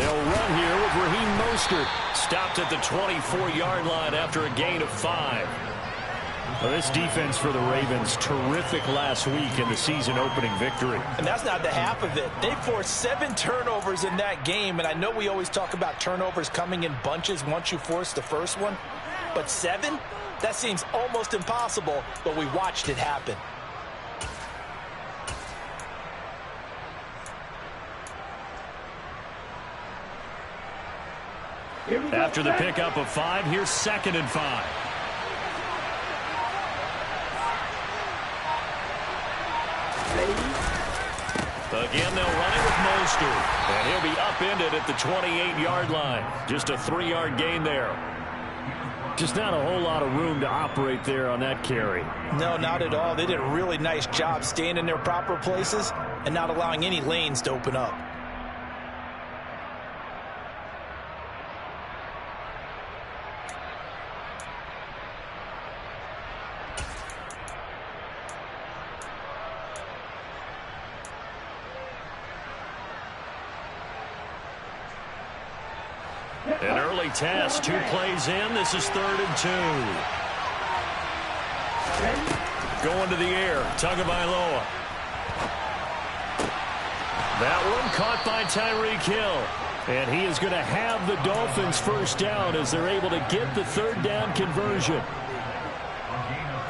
They'll run here with Raheem Mostert. Stopped at the 24-yard line after a gain of 5. Well, this defense for the Ravens, terrific last week in the season-opening victory. And that's not the half of it. They forced 7 turnovers in that game, and I know we always talk about turnovers coming in bunches once you force the first one, but 7? That seems almost impossible, but we watched it happen. After the pickup of 5, here's 2nd and 5. Again, they'll run it with Mostert. And he'll be upended at the 28-yard line. Just a 3-yard gain there. Just not a whole lot of room to operate there on that carry. No, not at all. They did a really nice job staying in their proper places and not allowing any lanes to open up. An early test, 2 plays in. This is 3rd and 2. Going to the air, Tagovailoa. That one caught by Tyreek Hill. And he is going to have the Dolphins first down as they're able to get the 3rd down conversion.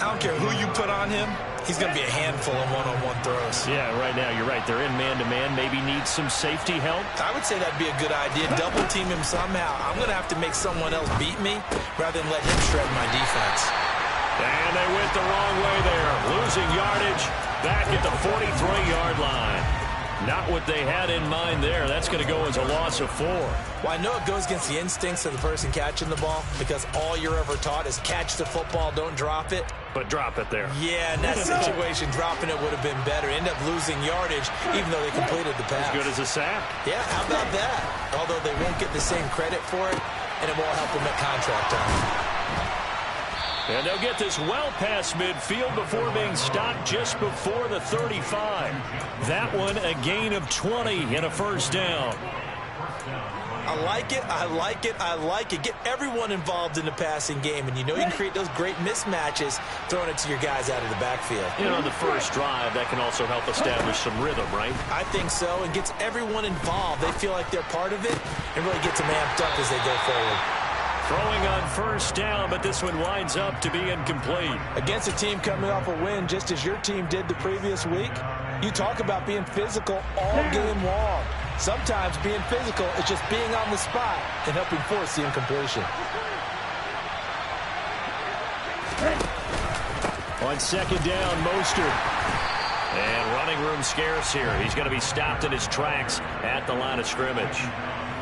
I don't care who you put on him. He's going to be a handful of one-on-one throws. Yeah, right now, you're right. They're in man-to-man. Maybe needs some safety help. I would say that'd be a good idea. Double team him somehow. I'm going to have to make someone else beat me rather than let him shred my defense. And they went the wrong way there. Losing yardage back at the 43-yard line. Not what they had in mind there. That's going to go as a loss of 4. Well, I know it goes against the instincts of the person catching the ball because all you're ever taught is catch the football, don't drop it. But drop it there. Yeah, in that situation, dropping it would have been better. End up losing yardage even though they completed the pass. As good as a sack. Yeah, how about that? Although they won't get the same credit for it, and it won't help them at contract time. And they'll get this well past midfield before being stopped just before the 35. That one a gain of 20 and a first down. I like it, I like it, I like it. Get everyone involved in the passing game, and you know you can create those great mismatches throwing it to your guys out of the backfield. You know, on the first drive, that can also help establish some rhythm, right? I think so, and gets everyone involved. They feel like they're part of it, and really gets them amped up as they go forward. Throwing on first down, but this one winds up to be incomplete. Against a team coming off a win, just as your team did the previous week, you talk about being physical all game long. Sometimes being physical is just being on the spot and helping force the incompletion. On 2nd down, Mostert. And running room scarce here. He's going to be stopped in his tracks at the line of scrimmage.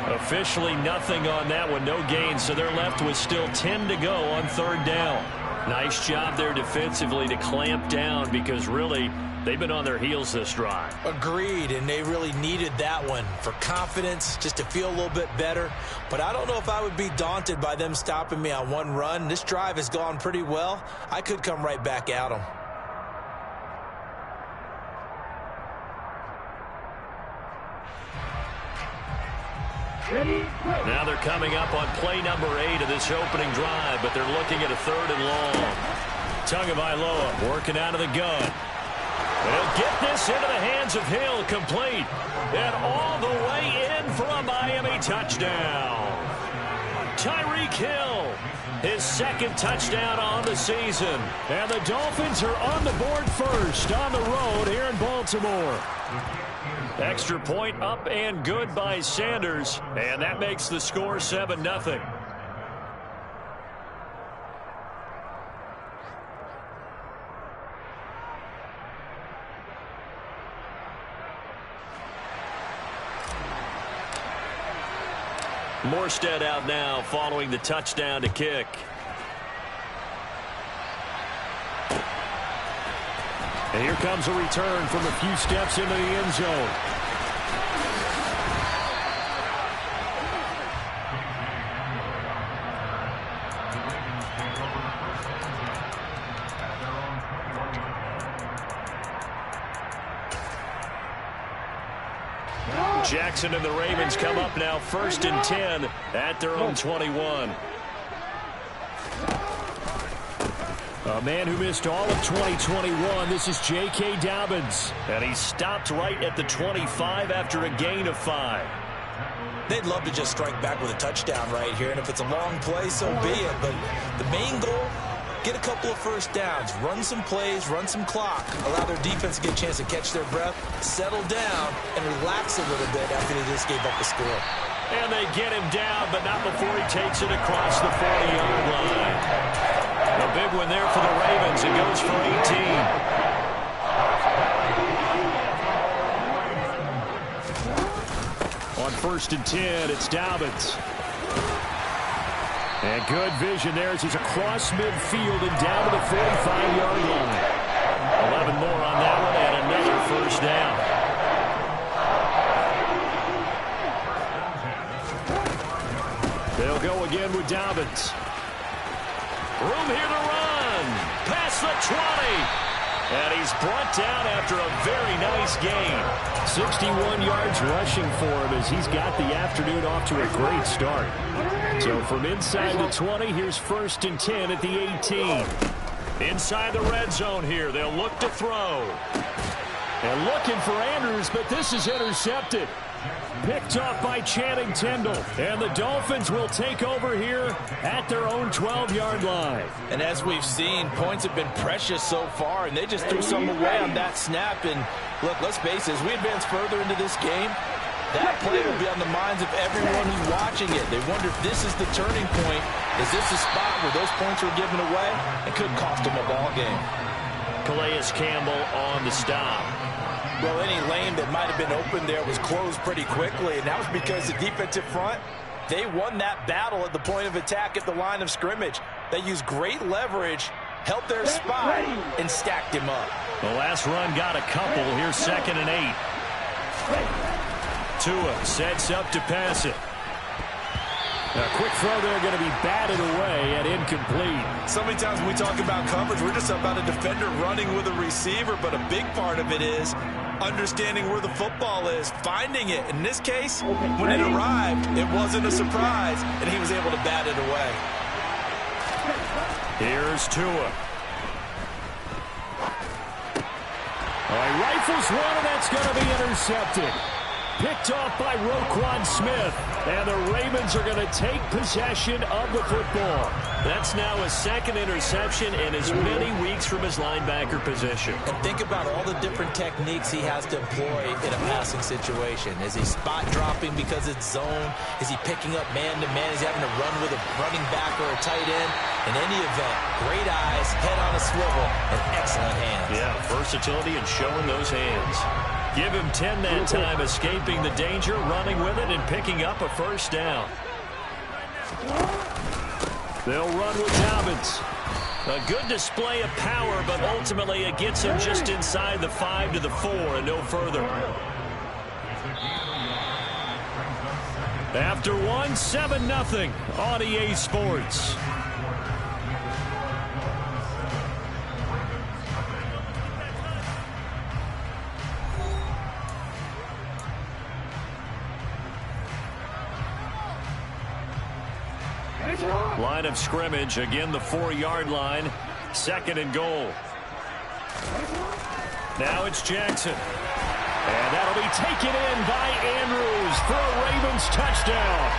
Officially nothing on that one, no gain, so they're left with still 10 to go on 3rd down. Nice job there defensively to clamp down because really they've been on their heels this drive. Agreed, and they really needed that one for confidence, just to feel a little bit better. But I don't know if I would be daunted by them stopping me on one run. This drive has gone pretty well. I could come right back at them. Now they're coming up on play number 8 of this opening drive, but they're looking at a 3rd and long. Tagovailoa working out of the gun. They'll get this into the hands of Hill, complete. And all the way in for a Miami touchdown. Tyreek Hill, his 2nd touchdown on the season. And the Dolphins are on the board first on the road here in Baltimore. Extra point up and good by Sanders, and that makes the score 7-0. Morstead out now following the touchdown to kick. And here comes a return from a few steps into the end zone. Jackson and the Ravens come up now 1st and 10 at their own 21. A man who missed all of 2021, this is J.K. Dobbins. And he stopped right at the 25 after a gain of 5. They'd love to just strike back with a touchdown right here, and if it's a long play, so be it. But the main goal, get a couple of first downs, run some plays, run some clock, allow their defense to get a chance to catch their breath, settle down, and relax a little bit after they just gave up the score. And they get him down, but not before he takes it across the 40-yard line. A big one there for the Ravens. It goes for 18. On 1st and 10, it's Dobbins. And good vision there as he's across midfield and down to the 45-yard line. 11 more on that one and another first down. They'll go again with Dobbins. Room here to run. Past the 20. And he's brought down after a very nice gain. 61 yards rushing for him as he's got the afternoon off to a great start. So from inside the 20, here's 1st and 10 at the 18. Inside the red zone here. They'll look to throw. And looking for Andrews, but this is intercepted. Picked off by Channing Tindall. And the Dolphins will take over here at their own 12-yard line. And as we've seen, points have been precious so far, and they just threw some away on that snap. And look, let's face it, as we advance further into this game, that play will be on the minds of everyone who's watching it. They wonder if this is the turning point. Is this a spot where those points were given away? It could cost them a ball game. Calais Campbell on the stop. Well, any lane that might have been open there was closed pretty quickly, and that was because the defensive front, they won that battle at the point of attack at the line of scrimmage. They used great leverage, held their spot, and stacked him up. The last run got a couple. Here's 2nd and 8. Tua sets up to pass it. A quick throw there going to be batted away and incomplete. So many times when we talk about coverage, we're just about a defender running with a receiver, but a big part of it is understanding where the football is, finding it. In this case, when it arrived, it wasn't a surprise, and he was able to bat it away. Here's Tua. He rifles one, and that's going to be intercepted. Picked off by Roquan Smith. And the Ravens are going to take possession of the football. That's now his 2nd interception in as many weeks from his linebacker position. And think about all the different techniques he has to employ in a passing situation. Is he spot dropping because it's zone? Is he picking up man-to-man? Is he having to run with a running back or a tight end? In any event, great eyes, head on a swivel, and excellent hands. Yeah, versatility and showing those hands. Give him 10 that time, escaping the danger, running with it, and picking up a first down. They'll run with Dobbins. A good display of power, but ultimately it gets him just inside the 5 to the 4 and no further. After 1, 7-0 on EA Sports. Line of scrimmage, again the 4-yard line, 2nd and goal. Now it's Jackson. And that'll be taken in by Andrews for a Ravens touchdown.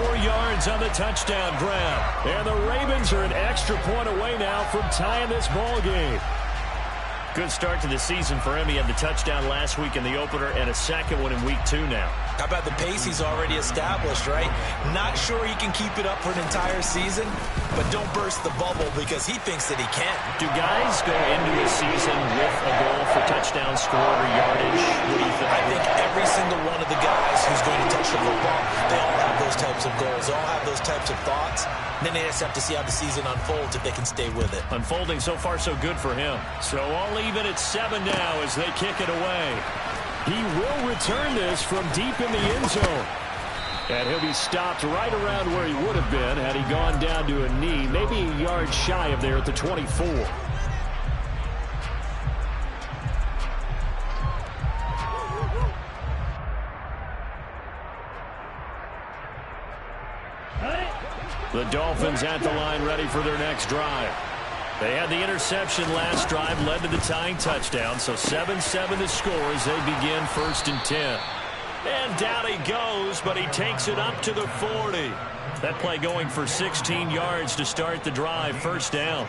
4 yards on the touchdown grab. And the Ravens are an extra point away now from tying this ball game. Good start to the season for him. He had the touchdown last week in the opener and a 2nd one in week 2 now. How about the pace he's already established, right? Not sure he can keep it up for an entire season, but don't burst the bubble because he thinks that he can. Do guys go into a season with a goal for touchdown score or yardage? What do you think? I think every single one of the guys who's going to touch the football, they all have those types of goals. They all have those types of thoughts. And then they just have to see how the season unfolds if they can stay with it. Unfolding so far so good for him. So all even at 7 now as they kick it away. He will return this from deep in the end zone. And he'll be stopped right around where he would have been had he gone down to a knee, maybe a yard shy of there at the 24. The Dolphins at the line ready for their next drive. They had the interception last drive, led to the tying touchdown, so 7-7 to score as they begin 1st and 10. And down he goes, but he takes it up to the 40. That play going for 16 yards to start the drive, 1st down.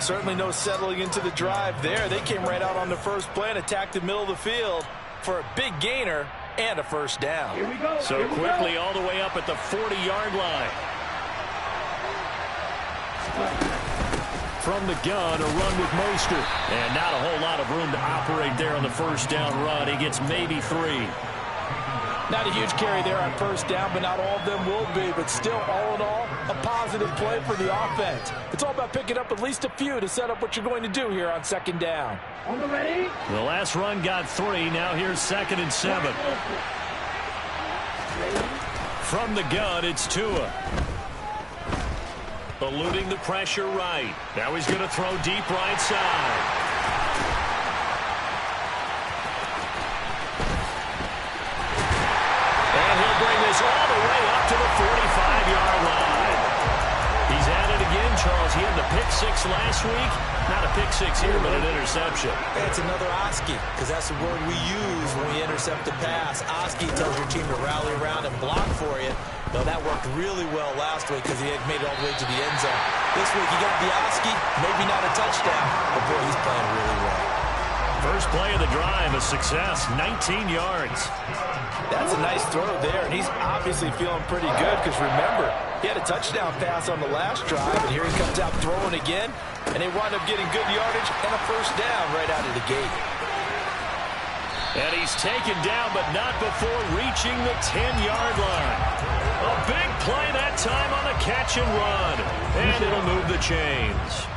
Certainly no settling into the drive there. They came right out on the first play and attacked the middle of the field for a big gainer and a 1st down. So quickly all the way up at the 40-yard line. From the gun, a run with Mostert. And not a whole lot of room to operate there on the 1st down run. He gets maybe 3. Not a huge carry there on 1st down, but not all of them will be. But still, all in all, a positive play for the offense. It's all about picking up at least a few to set up what you're going to do here on 2nd down. The last run got 3. Now here's 2nd and 7. From the gun, it's Tua. Eluding the pressure right. Now he's going to throw deep right side. All the way up to the 45-yard line. He's at it again, Charles. He had the pick 6 last week. Not a pick 6 here, but an interception. It's another Oski, because that's the word we use when we intercept a pass. Oski tells your team to rally around and block for you. Now, that worked really well last week because he had made it all the way to the end zone. This week, he got the Oski, maybe not a touchdown, but boy, he's playing really well. First play of the drive, a success, 19 yards. That's a nice throw there, and he's obviously feeling pretty good because, remember, he had a touchdown pass on the last drive, and here he comes out throwing again, and they wind up getting good yardage and a 1st down right out of the gate. And he's taken down, but not before reaching the 10-yard line. A big play that time on the catch and run, and it'll move the chains.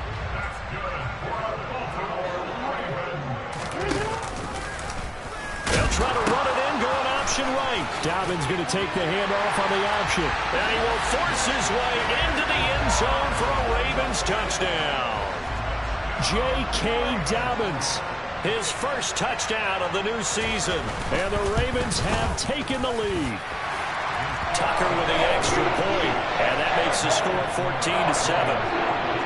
They'll try to run it in, going option right. Dobbins going to take the handoff on the option. And he will force his way into the end zone for a Ravens touchdown. J.K. Dobbins, his first touchdown of the new season. And the Ravens have taken the lead. Tucker with the extra point, and that makes the score 14-7.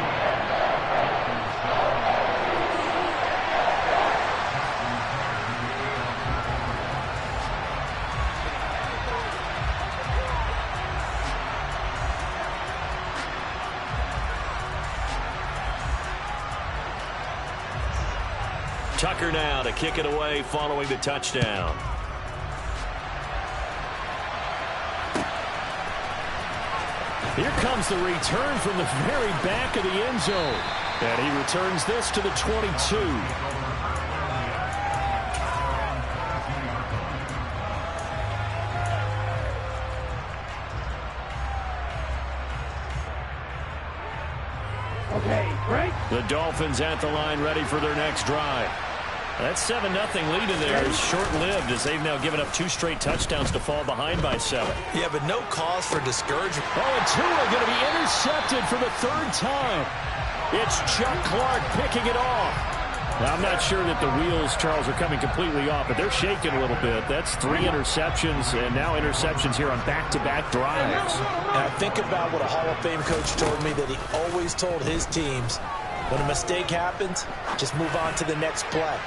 Tucker now to kick it away following the touchdown. Here comes the return from the very back of the end zone. And he returns this to the 22. Okay, break. The Dolphins at the line ready for their next drive. That 7-0 lead in there is short-lived as they've now given up 2 straight touchdowns to fall behind by 7. Yeah, but no cause for discouragement. Oh, and Tua going to be intercepted for the 3rd time. It's Chuck Clark picking it off. Now, I'm not sure that the wheels, Charles, are coming completely off, but they're shaking a little bit. That's 3 interceptions, and now interceptions here on back-to-back drives. And I think about what a Hall of Fame coach told me, that he always told his teams, when a mistake happens, just move on to the next play.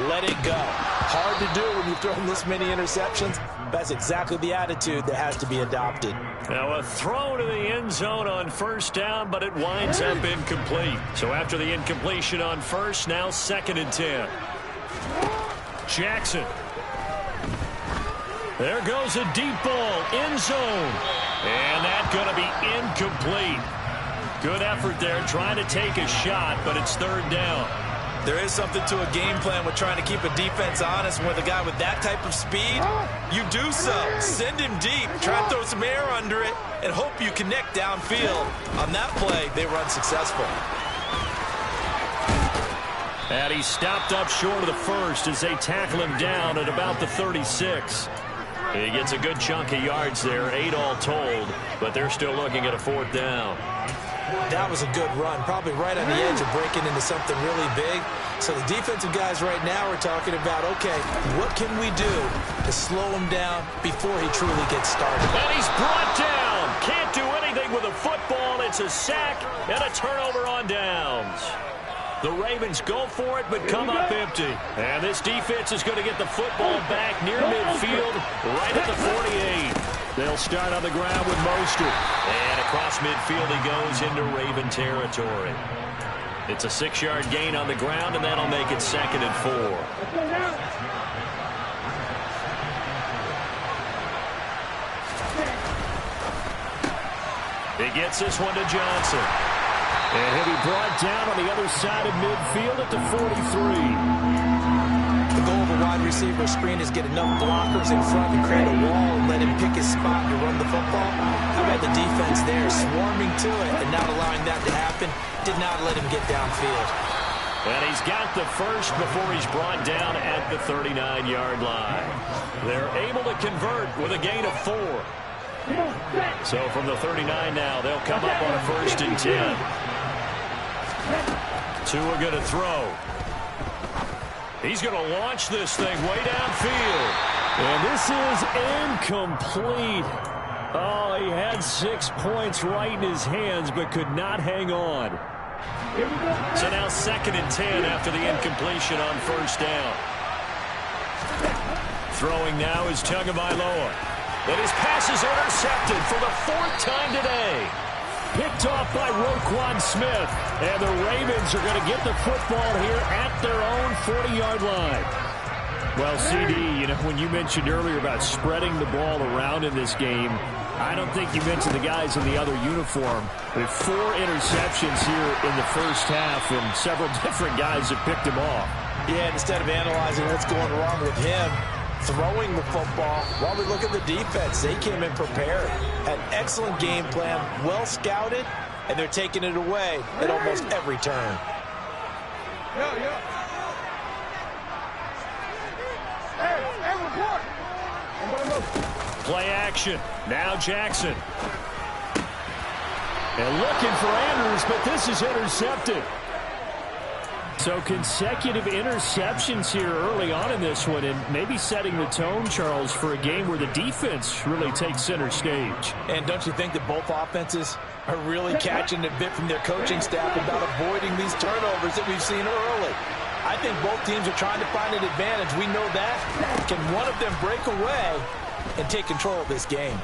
Let it go. Hard to do when you've thrown this many interceptions. That's exactly the attitude that has to be adopted. Now a throw to the end zone on 1st down, but it winds up incomplete. So after the incompletion on 1st, now 2nd and 10. Jackson. There goes a deep ball, end zone. And that's going to be incomplete. Good effort there, trying to take a shot, but it's 3rd down. There is something to a game plan with trying to keep a defense honest. And with a guy with that type of speed, you do so. Send him deep, try and throw some air under it, and hope you connect downfield. On that play, they were unsuccessful. And he stopped up short of the 1st as they tackle him down at about the 36. He gets a good chunk of yards there, 8 all told, but they're still looking at a 4th down. That was a good run, probably right on the edge of breaking into something really big. So the defensive guys right now are talking about, okay, what can we do to slow him down before he truly gets started? And he's brought down. Can't do anything anything with a football. It's a sack and a turnover on downs. The Ravens go for it, but come up empty. And this defense is going to get the football back near midfield, right at the 48. They'll start on the ground with Mostert. And across midfield he goes into Raven territory. It's a 6-yard gain on the ground, and that'll make it 2nd and 4. He gets this one to Johnson. And he'll be brought down on the other side of midfield at the 43. The goal of a wide receiver screen is get enough blockers in front to create a wall and let him pick his spot to run the football. How about the defense there swarming to it and not allowing that to happen? Did not let him get downfield. And he's got the first before he's brought down at the 39-yard line. They're able to convert with a gain of 4. So from the 39 now, they'll come up on a 1st and 10. Tua going to throw. He's going to launch this thing way downfield. And this is incomplete. Oh, he had 6 points right in his hands, but could not hang on. So now 2nd and 10 after the incompletion on 1st down. Throwing now is Tagovailoa. And his pass is intercepted for the 4th time today. Picked off by Roquan Smith. And the Ravens are going to get the football here at their own 40-yard line. Well, CD, you know, when you mentioned earlier about spreading the ball around in this game, I don't think you mentioned the guys in the other uniform. With 4 interceptions here in the first half, and several different guys have picked him off. Yeah, instead of analyzing what's going wrong with him, throwing the football, while we look at the defense, they came in prepared. An excellent game plan, well scouted, and they're taking it away at almost every turn. Play action. Now Jackson. And looking for Andrews, but this is intercepted. So consecutive interceptions here early on in this one, and maybe setting the tone, Charles, for a game where the defense really takes center stage. And don't you think that both offenses are really catching a bit from their coaching staff about avoiding these turnovers that we've seen early? I think both teams are trying to find an advantage. We know that. Can one of them break away and take control of this game?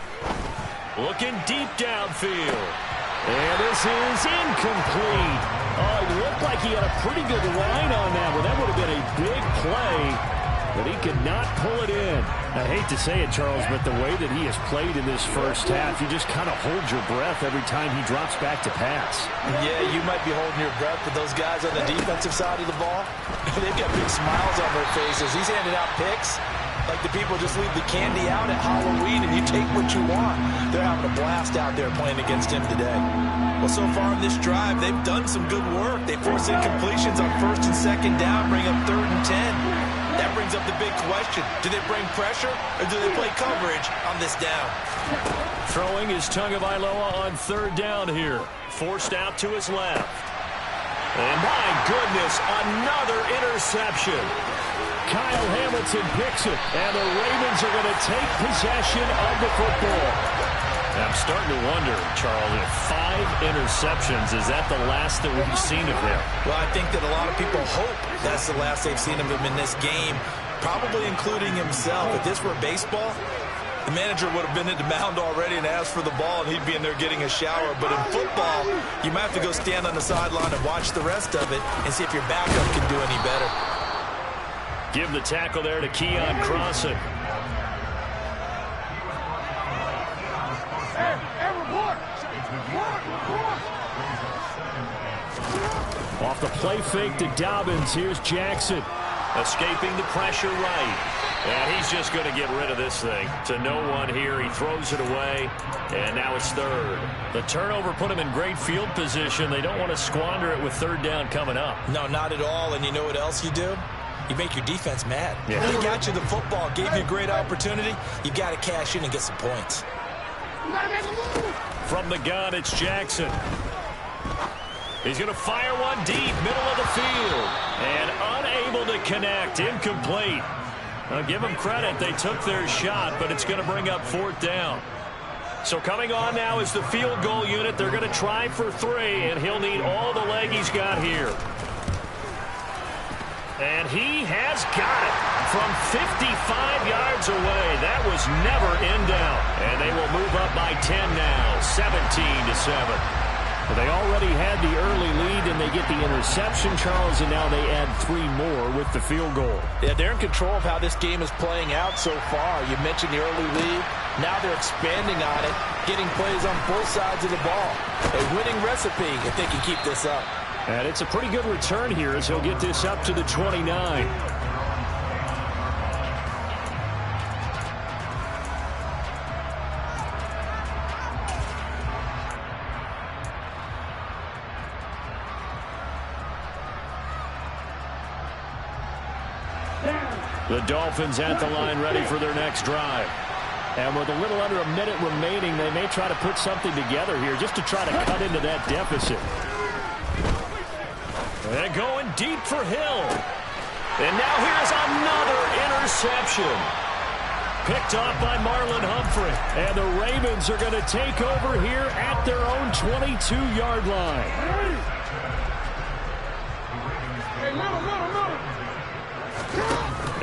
Looking deep downfield. And this is incomplete. Oh, it looked like he had a pretty good line on that one. That would have been a big play, but he could not pull it in. I hate to say it, Charles, but the way that he has played in this first half, you just kind of hold your breath every time he drops back to pass. Yeah, you might be holding your breath, but those guys on the defensive side of the ball, they've got big smiles on their faces. He's handing out picks like the people just leave the candy out at Halloween and you take what you want. They're having a blast out there playing against him today. Well, so far in this drive, they've done some good work. They force incompletions on 1st and 2nd down, bring up 3rd and 10. That brings up the big question. Do they bring pressure or do they play coverage on this down? Throwing is Tagovailoa on 3rd down here. Forced out to his left. And my goodness, another interception. Kyle Hamilton picks it, and the Ravens are going to take possession of the football. I'm starting to wonder, Charles, if 5 interceptions, is that the last that we've seen of him? Well, I think that a lot of people hope that's the last they've seen of him in this game, probably including himself. If this were baseball, the manager would have been at the mound already and asked for the ball, and he'd be in there getting a shower. But in football, you might have to go stand on the sideline and watch the rest of it and see if your backup can do any better. Give the tackle there to Keon Crossan. Off the play fake to Dobbins. Here's Jackson. Escaping the pressure right. And he's just going to get rid of this thing. To no one here. He throws it away. And now it's 3rd. The turnover put him in great field position. They don't want to squander it with 3rd down coming up. No, not at all. And you know what else you do? You make your defense mad. Yeah. They got you the football, gave you a great opportunity. You got to cash in and get some points. From the gun, it's Jackson. He's going to fire one deep, middle of the field. And unable to connect, incomplete. I'll give them credit. They took their shot, but it's going to bring up 4th down. So coming on now is the field goal unit. They're going to try for 3, and he'll need all the leg he's got here. And he has got it from 55 yards away. That was never in doubt. And they will move up by 10 now, 17-7. Well, they already had the early lead, and they get the interception, Charles, and now they add 3 more with the field goal. Yeah, they're in control of how this game is playing out so far. You mentioned the early lead. Now they're expanding on it, getting plays on both sides of the ball. A winning recipe if they can keep this up. And it's a pretty good return here as he'll get this up to the 29. The Dolphins at the line ready for their next drive. And with a little under a minute remaining, they may try to put something together here just to try to cut into that deficit. And going deep for Hill. And now here's another interception. Picked off by Marlon Humphrey. And the Ravens are going to take over here at their own 22-yard line.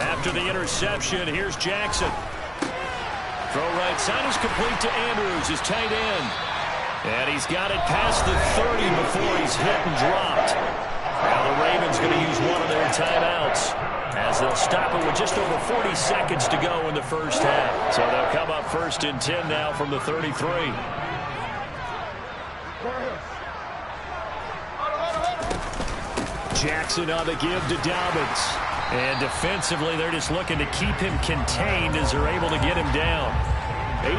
After the interception, here's Jackson. Throw right side is complete to Andrews, his tight end. And he's got it past the 30 before he's hit and dropped. Now the Ravens going to use one of their timeouts as they'll stop it with just over 40 seconds to go in the first half. So they'll come up 1st and 10 now from the 33. Jackson on the give to Dobbins. And defensively, they're just looking to keep him contained as they're able to get him down.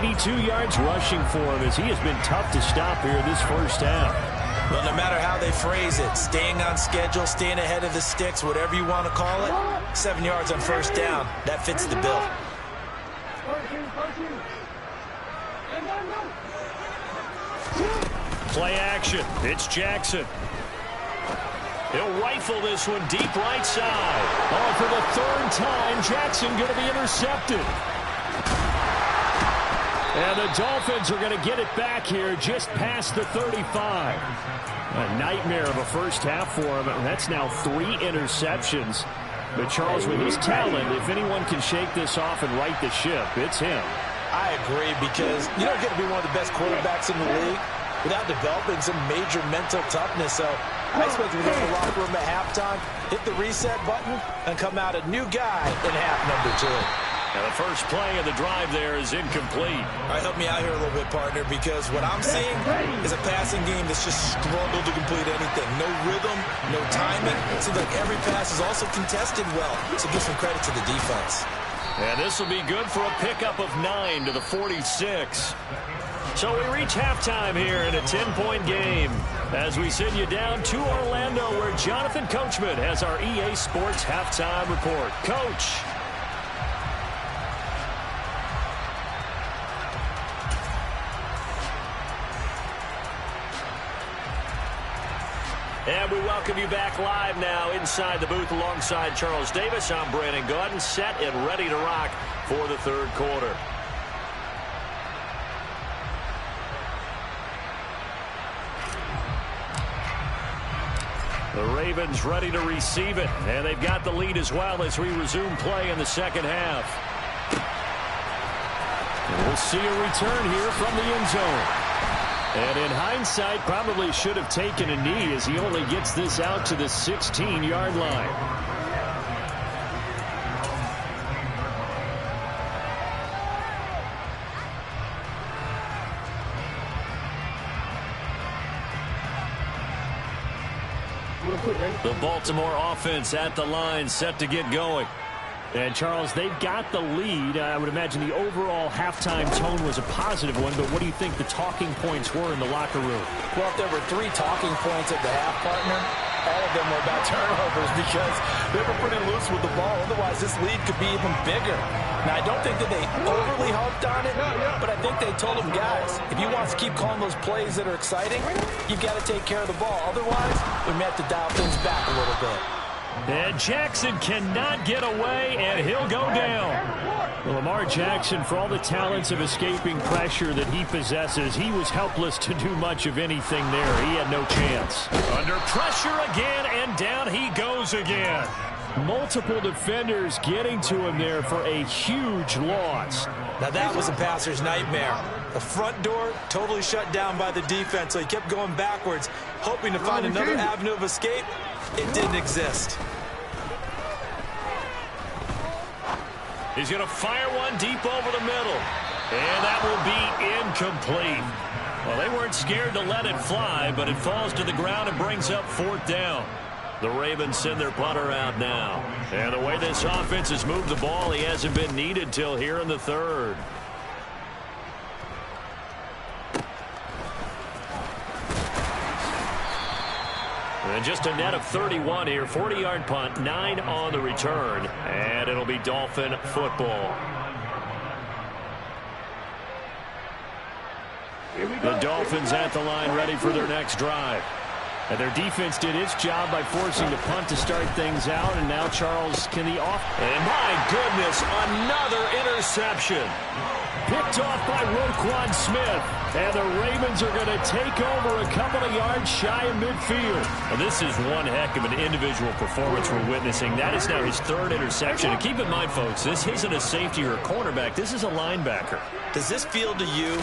82 yards rushing for him as he has been tough to stop here this first half. Well, no matter how they phrase it, staying on schedule, staying ahead of the sticks, whatever you want to call it, 7 yards on first down, that fits the bill. Play action. It's Jackson. He'll rifle this one deep right side. Oh, for the 3rd time, Jackson going to be intercepted. And the Dolphins are going to get it back here just past the 35. A nightmare of a first half for him. That's now 3 interceptions. But Charles, with his talent, if anyone can shake this off and right the ship, it's him. I agree, because you don't get to be one of the best quarterbacks in the league without developing some major mental toughness. So I expect him to go to the locker room at halftime, hit the reset button, and come out a new guy in half number 2. Now the first play of the drive there is incomplete. All right, help me out here a little bit, partner, because what I'm seeing is a passing game that's just struggled to complete anything. No rhythm, no timing. It seems like every pass is also contested well, so give some credit to the defense. And this will be good for a pickup of 9 to the 46. So we reach halftime here in a 10-point game as we send you down to Orlando, where Jonathan Coachman has our EA Sports halftime report. Coach. And we welcome you back live now inside the booth alongside Charles Davis. I'm Brandon Gaudin, set and ready to rock for the 3rd quarter. The Ravens ready to receive it, and they've got the lead as well as we resume play in the second half. And we'll see a return here from the end zone. And in hindsight, probably should have taken a knee as he only gets this out to the 16-yard line. The Baltimore offense at the line, set to get going. And, Charles, they've got the lead. I would imagine the overall halftime tone was a positive one, but what do you think the talking points were in the locker room? Well, if there were 3 talking points at the half, partner, all of them were about turnovers because they were pretty loose with the ball. Otherwise, this lead could be even bigger. Now, I don't think that they overly harped on it, but I think they told them, guys, if you want to keep calling those plays that are exciting, you've got to take care of the ball. Otherwise, we may have to dial things back a little bit. And Jackson cannot get away, and he'll go down. Well, Lamar Jackson, for all the talents of escaping pressure that he possesses, he was helpless to do much of anything there. He had no chance. Under pressure again, and down he goes again. Multiple defenders getting to him there for a huge loss. Now that was a passer's nightmare. The front door totally shut down by the defense, so he kept going backwards, hoping to find another avenue of escape. It didn't exist. He's going to fire one deep over the middle. And that will be incomplete. Well, they weren't scared to let it fly, but it falls to the ground and brings up 4th down. The Ravens send their punter out now. And the way this offense has moved the ball, he hasn't been needed till here in the 3rd. And just a net of 31 here. 40-yard punt, 9 on the return. And it'll be Dolphin football. The Dolphins at the line, ready for their next drive. And their defense did its job by forcing the punt to start things out. And now Charles can the off. And my goodness, another interception. Picked off by Roquan Smith. And the Ravens are going to take over a couple of yards shy of midfield. Well, this is one heck of an individual performance we're witnessing. That is now his 3rd interception. And keep in mind, folks, this isn't a safety or a cornerback. This is a linebacker. Does this feel to you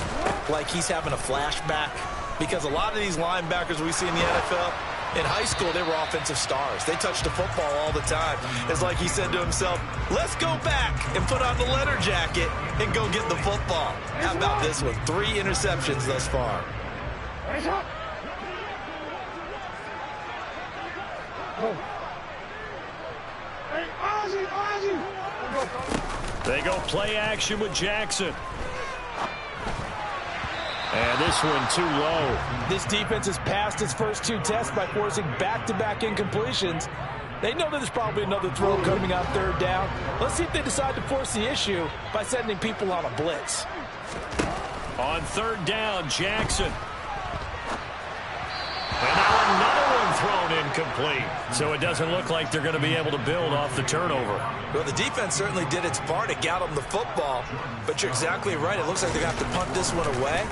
like he's having a flashback? Because a lot of these linebackers we see in the NFL, in high school, they were offensive stars. They touched the football all the time. It's like he said to himself, let's go back and put on the leather jacket and go get the football. How about this one? 3 interceptions thus far. They go play action with Jackson. And this one too low. This defense has passed its first 2 tests by forcing back-to-back incompletions. They know that there's probably another throw coming on 3rd down. Let's see if they decide to force the issue by sending people on a blitz. On 3rd down, Jackson. And now another one thrown incomplete. So it doesn't look like they're going to be able to build off the turnover. Well, the defense certainly did its part to get them the football. But you're exactly right. It looks like they're going to have to punt this one away.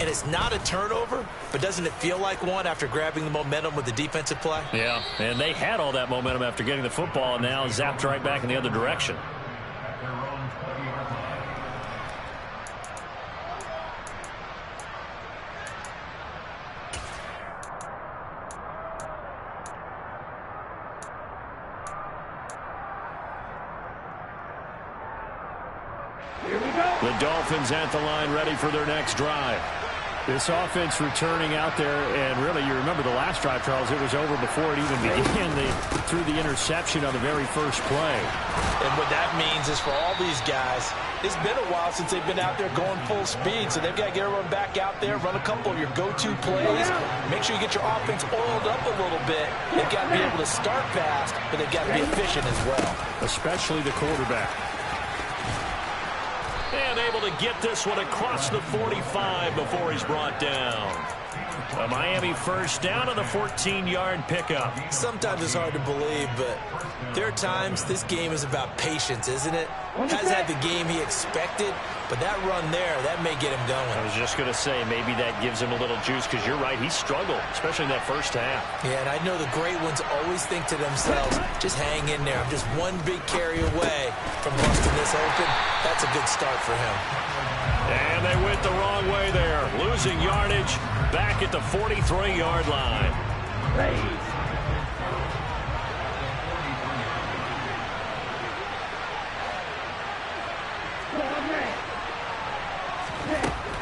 And it's not a turnover, but doesn't it feel like one after grabbing the momentum with the defensive play? Yeah, and they had all that momentum after getting the football, and now zapped right back in the other direction. The Dolphins at the line, ready for their next drive. This offense returning out there, and really, you remember the last drive, Charles, it was over before it even began. They threw the interception on the very first play. And what that means is for all these guys, it's been a while since they've been out there going full speed, so they've got to get everyone back out there, run a couple of your go-to plays, make sure you get your offense oiled up a little bit. They've got to be able to start fast, but they've got to be efficient as well. Especially the quarterback. And able to get this one across the 45 before he's brought down. A Miami first down on the 14-yard pickup. Sometimes it's hard to believe, but there are times this game is about patience, isn't it? Has had the game he expected, but that run there, that may get him going. I was just going to say, maybe that gives him a little juice, because you're right, he struggled, especially in that first half. Yeah, and I know the great ones always think to themselves, just hang in there. I'm just one big carry away from busting this open. That's a good start for him. And they went the wrong way there, losing yardage back at the 43-yard line.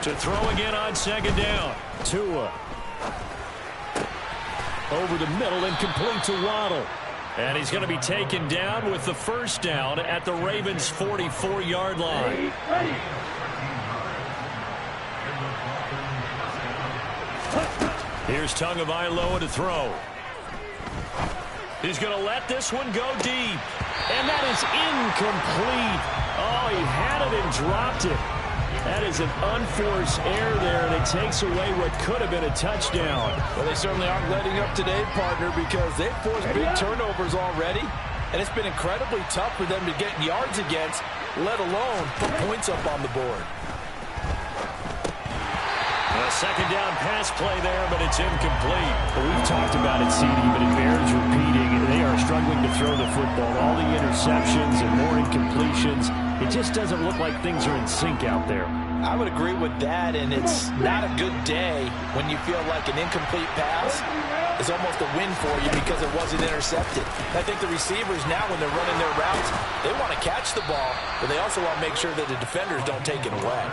To throw again on 2nd down. Tua. Over the middle and complete to Waddle. And he's going to be taken down with the first down at the Ravens' 44-yard line. Here's Tagovailoa to throw. He's going to let this one go deep. And that is incomplete. Oh, he had it and dropped it. That is an unforced error there, and it takes away what could have been a touchdown. Well, they certainly aren't letting up today, partner, because they've forced big turnovers already, and it's been incredibly tough for them to get yards against, let alone put points up on the board. A second down pass play there, but it's incomplete. Well, we've talked about it, CD, but it bears repeating. They are struggling to throw the football. All the interceptions and more incompletions. It just doesn't look like things are in sync out there. I would agree with that, and it's not a good day when you feel like an incomplete pass is almost a win for you because it wasn't intercepted. I think the receivers now, when they're running their routes, they want to catch the ball, but they also want to make sure that the defenders don't take it away.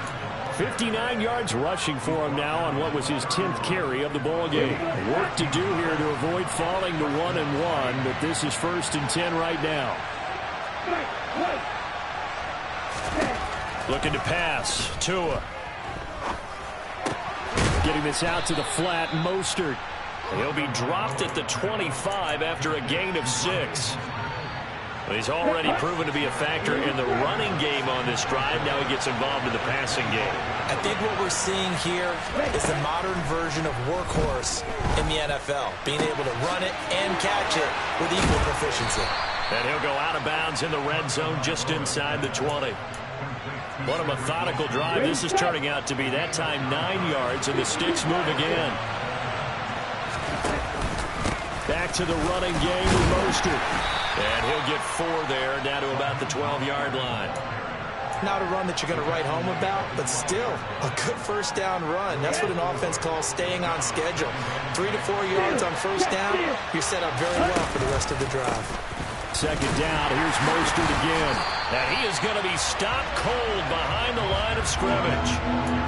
59 yards rushing for him now on what was his 10th carry of the ball game. Work to do here to avoid falling to 1-1, but this is 1st and 10 right now. Looking to pass. Tua. Getting this out to the flat. Mostert. He'll be dropped at the 25 after a gain of 6. Well, he's already proven to be a factor in the running game on this drive. Now he gets involved in the passing game. I think what we're seeing here is the modern version of workhorse in the NFL, being able to run it and catch it with equal proficiency. And he'll go out of bounds in the red zone just inside the 20. What a methodical drive this is turning out to be. That time 9 yards, and the sticks move again. Back to the running game with Mostert. And he'll get 4 there, down to about the 12-yard line. Not a run that you're going to write home about, but still a good first down run. That's what an offense calls staying on schedule. 3 to 4 yards on first down, you're set up very well for the rest of the drive. Second down, here's Mostert again. And he is going to be stopped cold behind the line of scrimmage.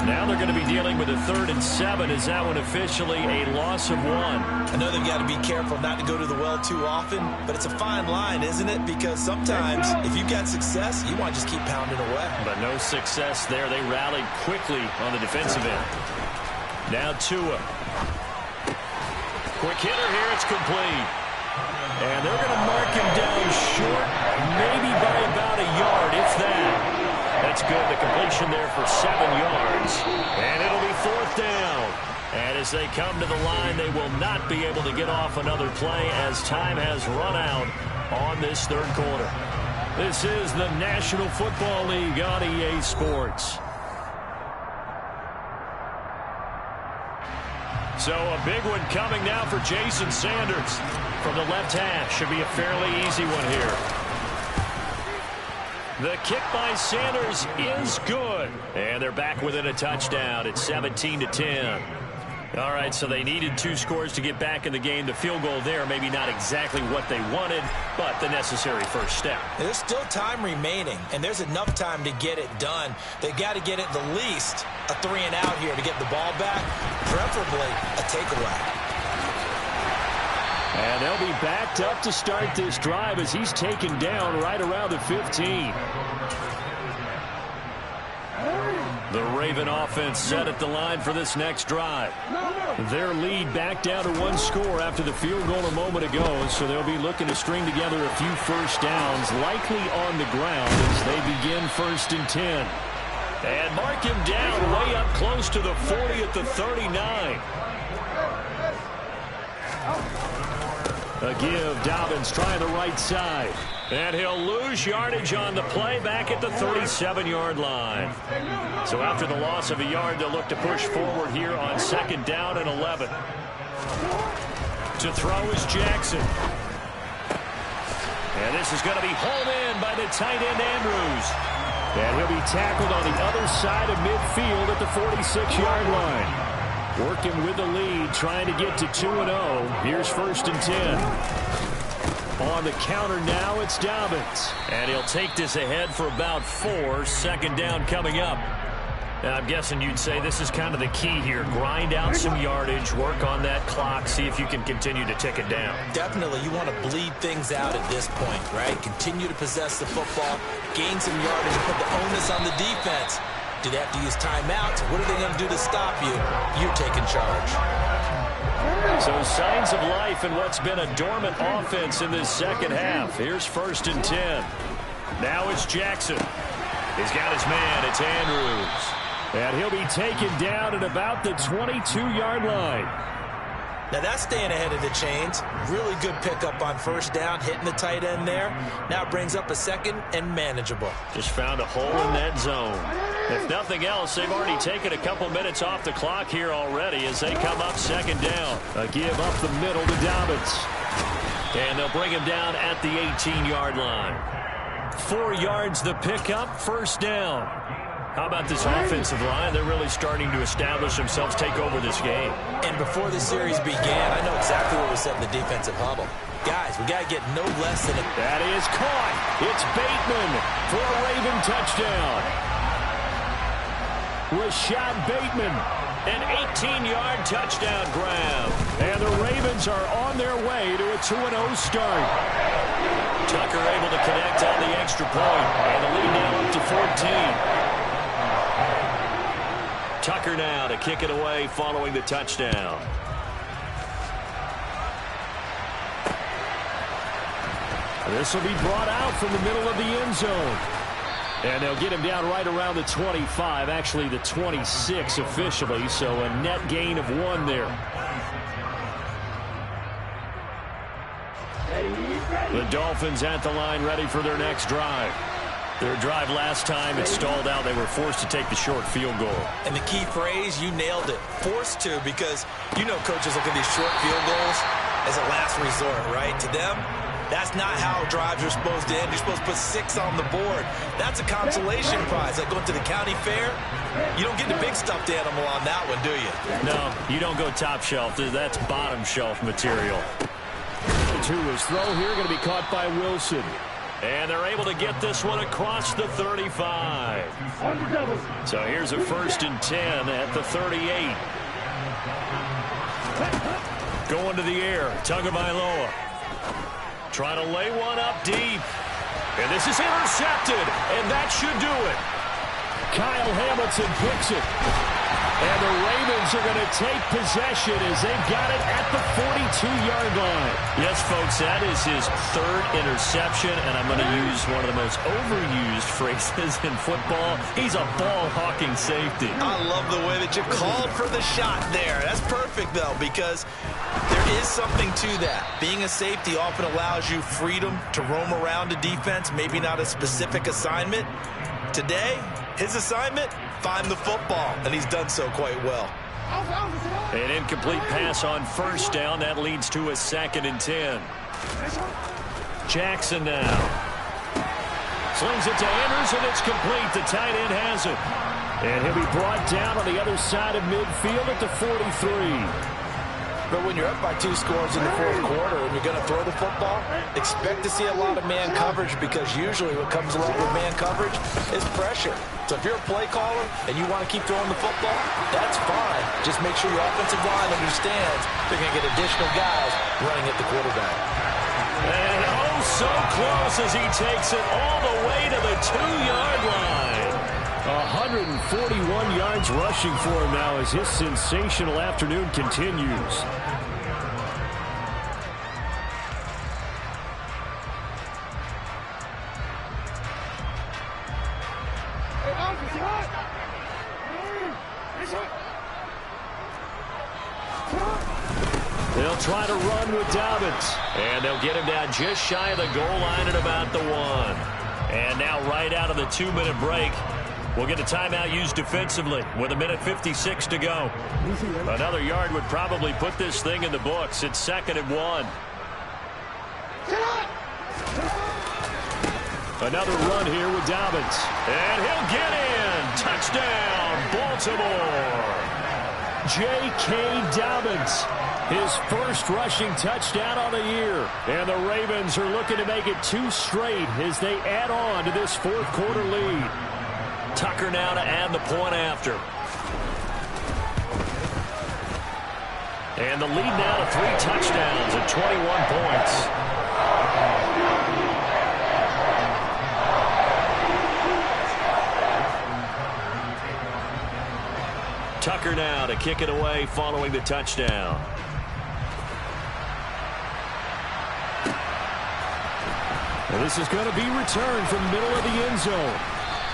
Now they're going to be dealing with a 3rd and 7. Is that one officially a loss of 1? I know they've got to be careful not to go to the well too often, but it's a fine line, isn't it? Because sometimes if you've got success, you want to just keep pounding away. But no success there. They rallied quickly on the defensive end. Now Tua. Quick hitter here. It's complete. And they're going to mark him down short, maybe by about a yard, if that. That's good. The completion there for 7 yards. And it'll be 4th down. And as they come to the line, they will not be able to get off another play as time has run out on this 3rd quarter. This is the National Football League on EA Sports. So a big one coming now for Jason Sanders. From the left hash, should be a fairly easy one here. The kick by Sanders is good. And they're back within a touchdown. It's 17-10. All right, so they needed 2 scores to get back in the game. The field goal there, maybe not exactly what they wanted, but the necessary first step. There's still time remaining, and there's enough time to get it done. They've got to get it the least a 3-and-out here to get the ball back, preferably a takeaway. And they'll be backed up to start this drive as he's taken down right around the 15. The Raven offense set at the line for this next drive. Their lead back down to 1 score after the field goal a moment ago, so they'll be looking to string together a few first downs, likely on the ground as they begin 1st and 10. And mark him down way up close to the 40 at the 39. A give, Dobbins trying the right side. And he'll lose yardage on the play back at the 37-yard line. So after the loss of a yard, they'll look to push forward here on 2nd down and 11. To throw is Jackson. And this is going to be hauled in by the tight end Andrews. And he'll be tackled on the other side of midfield at the 46-yard line. Working with the lead, trying to get to 2-0. Here's 1st and 10. On the counter now, it's Dobbins. And he'll take this ahead for about 4. 2nd down coming up. Now, I'm guessing you'd say this is kind of the key here. Grind out some yardage, work on that clock, see if you can continue to tick it down. Definitely, you want to bleed things out at this point, right? Continue to possess the football, gain some yardage, and put the onus on the defense. Do they have to use timeouts? What are they going to do to stop you? You're taking charge. So signs of life in what's been a dormant offense in this 2nd half. Here's 1st and 10. Now it's Jackson. He's got his man. It's Andrews. And he'll be taken down at about the 22-yard line. Now that's staying ahead of the chains. Really good pickup on first down, hitting the tight end there. Now it brings up a second and manageable. Just found a hole in that zone. If nothing else, they've already taken a couple minutes off the clock here already as they come up second down. A give up the middle to Dobbins. And they'll bring him down at the 18-yard line. 4 yards the pickup, first down. How about this offensive line? They're really starting to establish themselves, take over this game. And before the series began, I know exactly what was said in the defensive huddle. Guys, we got to get no less than a... That is caught. It's Bateman for a Raven touchdown. Rashad Bateman. An 18-yard touchdown grab. And the Ravens are on their way to a 2-0 start. Tucker able to connect on the extra point. And the lead now up to 14. Tucker now to kick it away following the touchdown. This will be brought out from the middle of the end zone. And they'll get him down right around the 25, actually the 26 officially, so a net gain of 1 there. The Dolphins at the line ready for their next drive. Their drive last time, it stalled out. They were forced to take the short field goal. And the key phrase, you nailed it. Forced to, because you know coaches look at these short field goals as a last resort, right? To them, that's not how drives are supposed to end. You're supposed to put 6 on the board. That's a consolation prize. Like going to the county fair, you don't get the big stuffed animal on that one, do you? No, you don't go top shelf. That's bottom shelf material. To his throw here, going to be caught by Wilson. And they're able to get this one across the 35. So here's a 1st and 10 at the 38. Going to the air, Tagovailoa. Trying to lay one up deep. And this is intercepted, and that should do it. Kyle Hamilton picks it. And the Ravens are going to take possession as they've got it at the 42-yard line. Yes, folks, that is his 3rd interception, and I'm going to use one of the most overused phrases in football. He's a ball-hawking safety. I love the way that you called for the shot there. That's perfect, though, because there is something to that. Being a safety often allows you freedom to roam around a defense, maybe not a specific assignment. Today, his assignment, find the football, and he's done so quite well. An incomplete pass on first down. That leads to a 2nd and 10. Jackson now. Slings it to Anderson. It's complete. The tight end has it. And he'll be brought down on the other side of midfield at the 43. But when you're up by 2 scores in the 4th quarter and you're going to throw the football, expect to see a lot of man coverage, because usually what comes along with man coverage is pressure. So if you're a play caller and you want to keep throwing the football, that's fine. Just make sure your offensive line understands they're going to get additional guys running at the quarterback. And oh, so close as he takes it all the way to the 2-yard line. 141 yards rushing for him now as his sensational afternoon continues. They'll try to run with Dobbins. And they'll get him down just shy of the goal line at about the 1. And now right out of the 2-minute break, we'll get a timeout used defensively with 1:56 to go. Another yard would probably put this thing in the books. It's 2nd and 1. Another run here with Dobbins. And he'll get in. Touchdown, Baltimore. J.K. Dobbins, his 1st rushing touchdown on the year. And the Ravens are looking to make it 2 straight as they add on to this 4th quarter lead. Tucker now to add the point after. And the lead now to 3 touchdowns at 21 points. Tucker now to kick it away following the touchdown. And this is going to be returned from the middle of the end zone.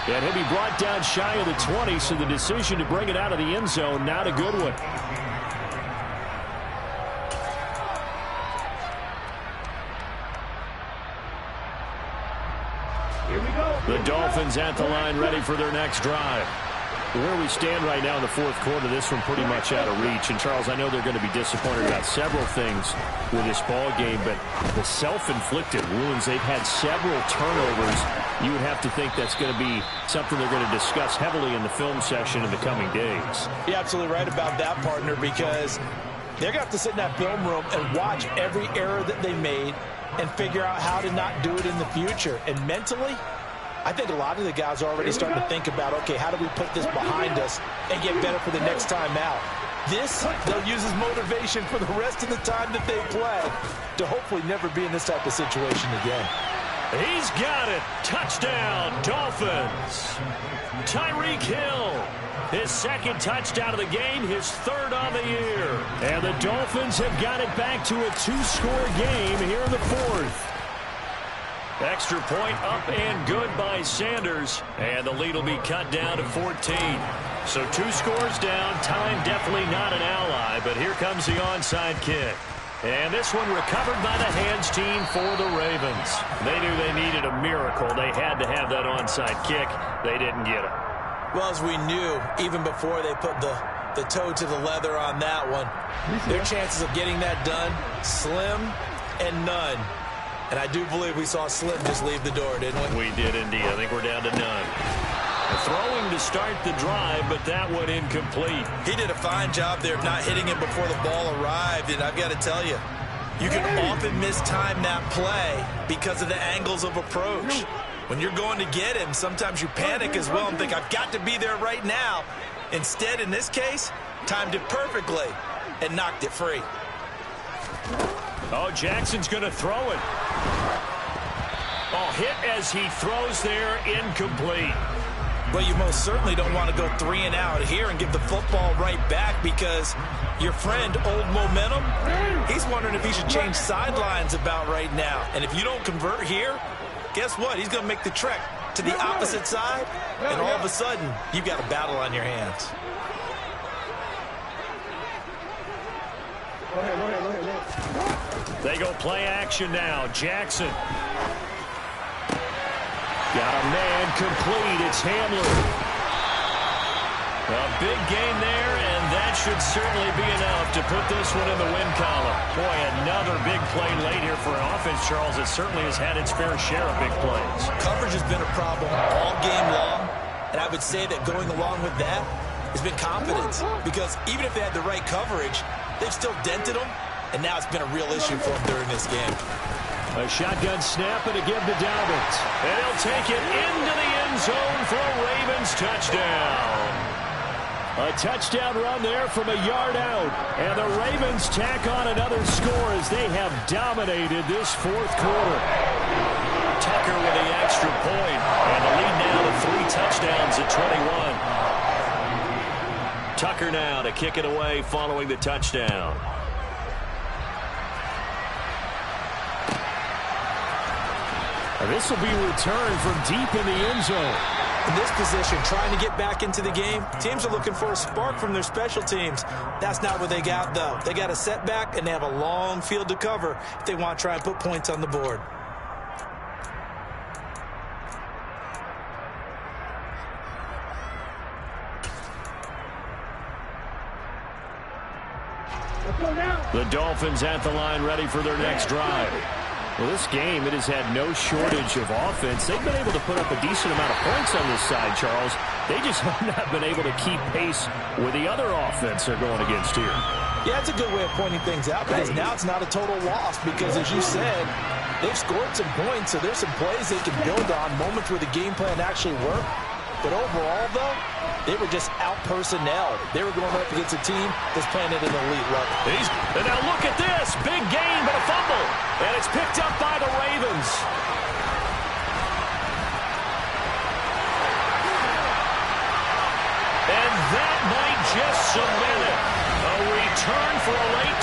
And he'll be brought down shy of the 20, so the decision to bring it out of the end zone, not a good one. Here we go. The Dolphins at the line ready for their next drive. Where we stand right now in the fourth quarter, this one pretty much out of reach. And, Charles, I know they're going to be disappointed about several things with this ball game, but the self-inflicted wounds, they've had several turnovers. You would have to think that's going to be something they're going to discuss heavily in the film session in the coming days. You're absolutely right about that, partner, because they're going to have to sit in that film room and watch every error that they made and figure out how to not do it in the future. And mentally, I think a lot of the guys are already starting to think about, okay, how do we put this behind us and get better for the next time out? This, they'll use as motivation for the rest of the time that they play to hopefully never be in this type of situation again. He's got it. Touchdown, Dolphins. Tyreek Hill, his second touchdown of the game, his third on the year. And the Dolphins have got it back to a two-score game here in the fourth. Extra point up and good by Sanders. And the lead will be cut down to 14. So 2 scores down. Time definitely not an ally, but here comes the onside kick. And this one recovered by the hands team for the Ravens. They knew they needed a miracle. They had to have that onside kick. They didn't get it. Well, as we knew, even before they put the toe to the leather on that one, their chances of getting that done, slim and none. And I do believe we saw Slim just leave the door, didn't we? We did indeed. I think we're down to none. Throwing to start the drive, but that one incomplete. He did a fine job there of not hitting him before the ball arrived, and I've got to tell you, you can often mistime that play because of the angles of approach. When you're going to get him, sometimes you panic as well and think, I've got to be there right now. Instead, in this case, timed it perfectly and knocked it free. Oh, Jackson's going to throw it. Oh, hit as he throws there, incomplete. But you most certainly don't want to go 3 and out here and give the football right back, because your friend, Old Momentum, he's wondering if he should change sidelines about right now. And if you don't convert here, guess what? He's going to make the trek to the opposite side, and all of a sudden, you've got a battle on your hands. They go play action now. Jackson. Got a man complete. It's Hamler. A big gain there, and that should certainly be enough to put this one in the win column. Boy, another big play late here for an offense, Charles, that certainly has had its fair share of big plays. Coverage has been a problem all game long, and I would say that going along with that has been confidence, because even if they had the right coverage, they've still dented them, and now it's been a real issue for them during this game. A shotgun snap and a give to Dobbins. And he'll take it into the end zone for a Ravens touchdown. A touchdown run there from a yard out. And the Ravens tack on another score as they have dominated this fourth quarter. Tucker with the extra point. And the lead now to 3 touchdowns at 21. Tucker now to kick it away following the touchdown. This will be returned from deep in the end zone. In this position, trying to get back into the game, teams are looking for a spark from their special teams. That's not what they got, though. They got a setback, and they have a long field to cover if they want to try and put points on the board. The Dolphins at the line ready for their next drive. Well, this game, it has had no shortage of offense. They've been able to put up a decent amount of points on this side, Charles. They just have not been able to keep pace with the other offense they're going against here. Yeah, it's a good way of pointing things out, because now it's not a total loss, because, as you said, they've scored some points, so there's some plays they can build on, moments where the game plan actually worked. But overall, though, they were just out-personnel. They were going up against a team that's playing at an elite level. And now look at this. Big gain, but a fumble. And it's picked up by the Ravens. And that might just cement it. A return for a late